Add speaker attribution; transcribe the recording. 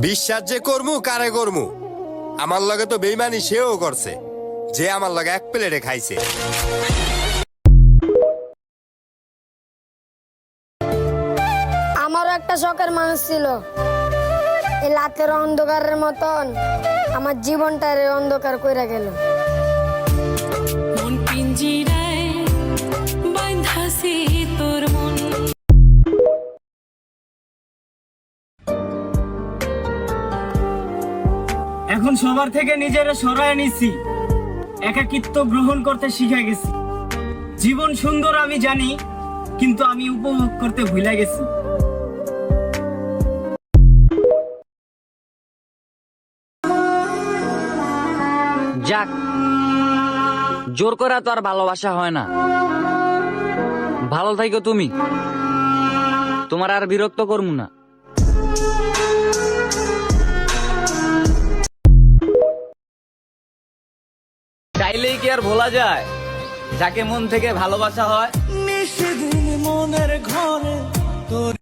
Speaker 1: বিশ্বাস যে করমু কারে করমু, আমার লগে তো বেইমানি সেও করছে, যে আমার লগে এক প্লেটে খাইছে।
Speaker 2: আমারও একটা শখের মানুষ ছিল, এই রাতের অন্ধকারের মতন আমার জীবনটার অন্ধকার কইরা গেল।
Speaker 3: মন পিঞ্জিরায় বাঁধাছে তোর মন।
Speaker 4: এখন সবার থেকে নিজেরা সরায় নিছি, একাকিত্ব গ্রহণ করতে শিখে গেছি। জীবন সুন্দর আমি জানি, কিন্তু আমি উপভোগ করতে ভুলে গেছি।
Speaker 5: যাক, জোর করা তো আর ভালোবাসা হয় না। ভালো থাকো তুমি, তোমার আর বিরক্ত করবো না। চাইলেই কি আর ভোলা যায় যাকে মন থেকে ভালোবাসা হয়?
Speaker 4: নিষেদিন মনের ঘরে তোর